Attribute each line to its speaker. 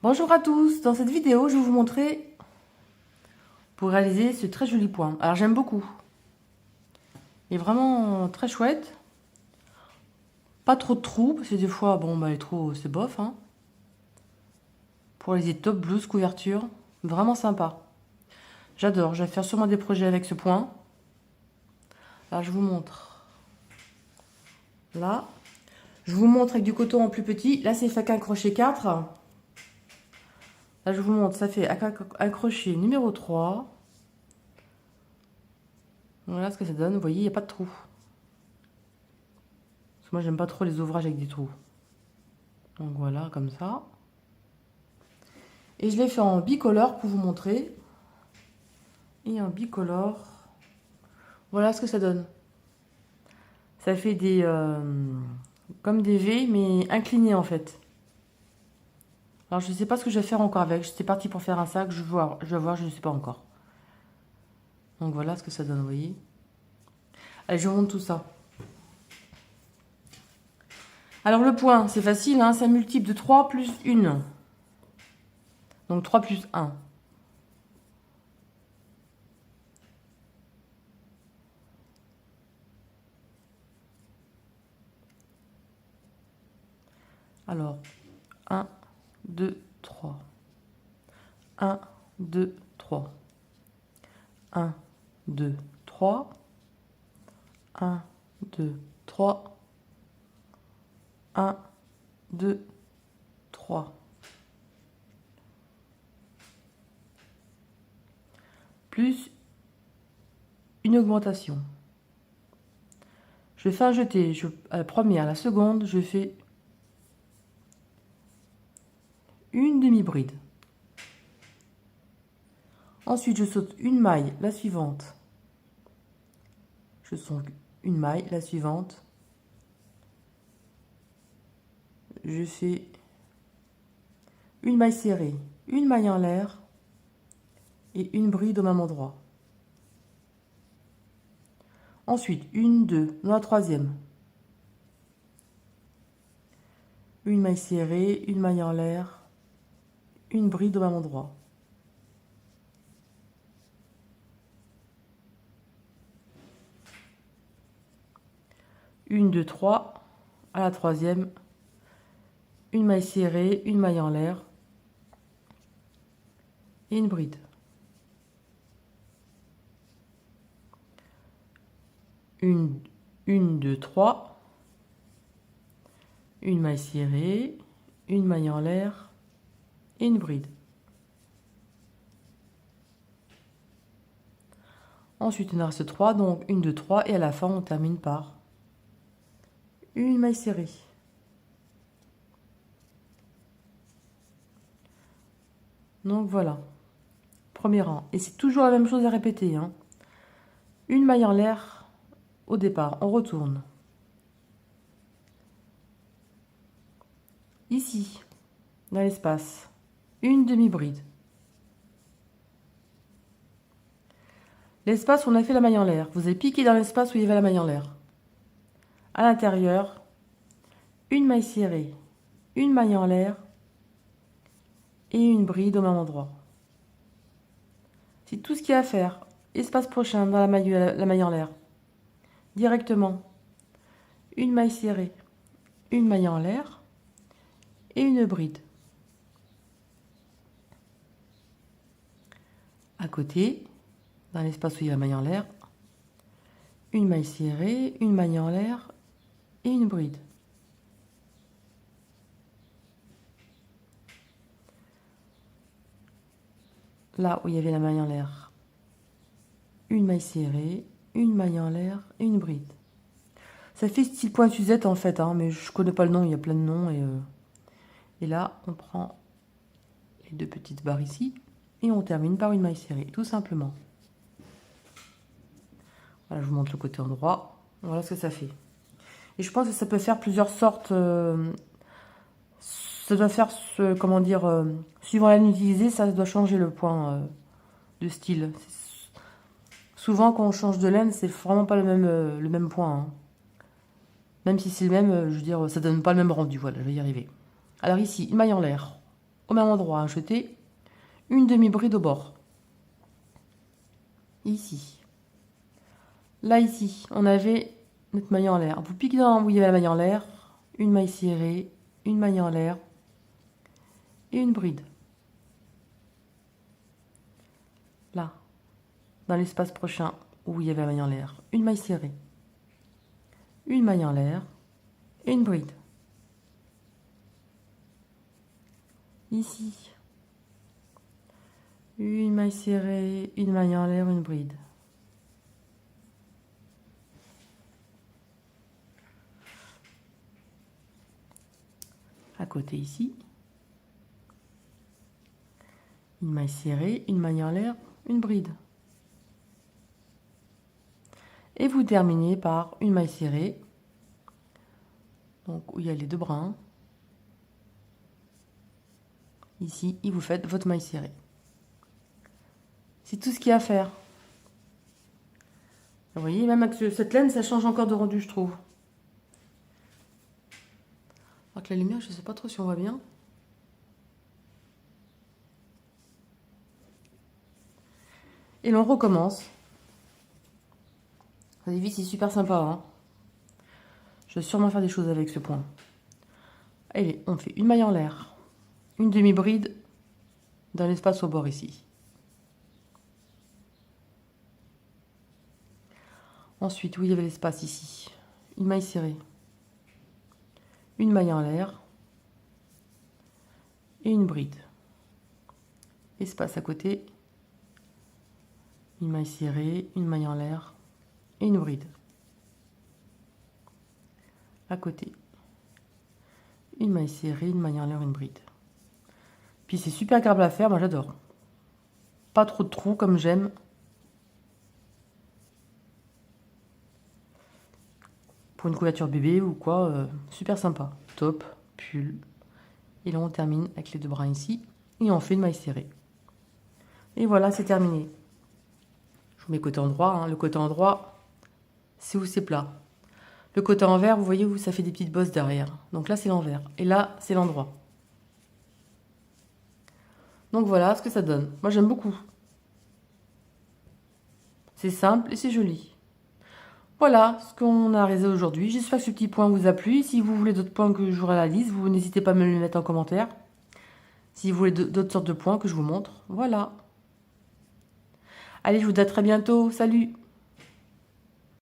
Speaker 1: Bonjour à tous, dans cette vidéo je vais vous montrer pour réaliser ce très joli point. Alors j'aime beaucoup, il est vraiment très chouette, pas trop de trous parce que des fois bon bah les trous c'est bof hein. Pour réaliser top, blouse, couverture, vraiment sympa. J'adore, je vais faire sûrement des projets avec ce point. Alors je vous montre, là, je vous montre avec du coton en plus petit, là c'est fait qu'un crochet 4. Là je vous montre, ça fait un crochet numéro 3. Voilà ce que ça donne, vous voyez, il n'y a pas de trou. Parce que moi, j'aime pas trop les ouvrages avec des trous. Donc voilà, comme ça. Et je l'ai fait en bicolore pour vous montrer. Et en bicolore, voilà ce que ça donne. Ça fait des comme des V, mais inclinés en fait. Alors je ne sais pas ce que je vais faire encore avec. J'étais partie pour faire un sac, je vais voir, je ne sais pas encore. Donc voilà ce que ça donne, vous voyez. Allez, je vous montre tout ça. Alors le point, c'est facile, hein, c'est un multiple de 3 plus 1. Donc 3 plus 1. Alors, 1, 2, 3. 1, 2, 3. 1, 2, 3. 1, 2, 3. 1, 2, 3. Plus une augmentation. Je fais un jeté. À la première, à la seconde, je fais une demi-bride. Ensuite, je saute une maille, la suivante. Je saute une maille, la suivante. Je fais une maille serrée, une maille en l'air et une bride au même endroit. Ensuite, une, deux, dans la troisième. Une maille serrée, une maille en l'air, une bride au même endroit. Une, deux, trois, à la troisième, une maille serrée, une maille en l'air et une bride. Une, deux, trois, une maille serrée, une maille en l'air et une bride. Ensuite, il en reste 3, donc 1, 2, 3, et à la fin, on termine par une maille serrée. Donc voilà, premier rang. Et c'est toujours la même chose à répéter, hein. Une maille en l'air au départ, on retourne. Ici, dans l'espace, une demi-bride. L'espace où on a fait la maille en l'air, vous avez piqué dans l'espace où il y avait la maille en l'air. À l'intérieur, une maille serrée, une maille en l'air et une bride au même endroit. C'est tout ce qu'il y a à faire. Espace prochain dans la maille en l'air. Directement, une maille serrée, une maille en l'air et une bride. À côté, dans l'espace où il y a la maille en l'air, une maille serrée, une maille en l'air et une bride. Là où il y avait la maille en l'air, une maille serrée, une maille en l'air et une bride. Ça fait style point Suzette en fait, hein, mais je connais pas le nom, il y a plein de noms. Et là, on prend les deux petites barres ici et on termine par une maille serrée, tout simplement. Voilà, je vous montre le côté endroit. Voilà ce que ça fait. Et je pense que ça peut faire plusieurs sortes. Ça doit faire, comment dire, suivant la ligne utilisée, ça doit changer le point de style. Souvent, quand on change de laine, c'est vraiment pas le même point, hein. Même si c'est le même, je veux dire, ça donne pas le même rendu. Voilà, je vais y arriver. Alors ici, une maille en l'air. au même endroit, un jeté, une demi-bride au bord. Ici. Là, ici, on avait notre maille en l'air. Vous piquez dans où il y avait la maille en l'air, une maille serrée, une maille en l'air et une bride. Là, dans l'espace prochain où il y avait la maille en l'air, une maille serrée, une maille en l'air et une bride. Ici, une maille serrée, une maille en l'air, une bride. À côté ici, une maille serrée, une maille en l'air, une bride. Et vous terminez par une maille serrée, donc où il y a les deux brins. Ici, et vous faites votre maille serrée. C'est tout ce qu'il y a à faire. Vous voyez, même avec cette laine, ça change encore de rendu, je trouve. Alors que la lumière, je ne sais pas trop si on voit bien. Et l'on recommence. Vous avez vu, c'est super sympa. Hein, je vais sûrement faire des choses avec ce point. Allez, on fait une maille en l'air, une demi-bride dans l'espace au bord ici. Ensuite, où il y avait l'espace ici, une maille serrée, une maille en l'air et une bride. Espace à côté, une maille serrée, une maille en l'air et une bride. À côté, une maille serrée, une maille en l'air, une bride. Puis c'est super agréable à faire, moi j'adore. Pas trop de trous comme j'aime. Pour une couverture bébé ou quoi, super sympa. Top, pull. Et là on termine avec les deux brins ici. Et on fait une maille serrée. Et voilà, c'est terminé. Je vous mets côté endroit. Hein. Le côté endroit, c'est où c'est plat. Le côté envers, vous voyez où ça fait des petites bosses derrière. Donc là c'est l'envers. Et là c'est l'endroit. Donc voilà ce que ça donne. Moi j'aime beaucoup. C'est simple et c'est joli. Voilà ce qu'on a réalisé aujourd'hui. J'espère que ce petit point vous a plu. Si vous voulez d'autres points que je vous réalise, vous n'hésitez pas à me les mettre en commentaire. Si vous voulez d'autres sortes de points que je vous montre, voilà. Allez, je vous dis à très bientôt. Salut!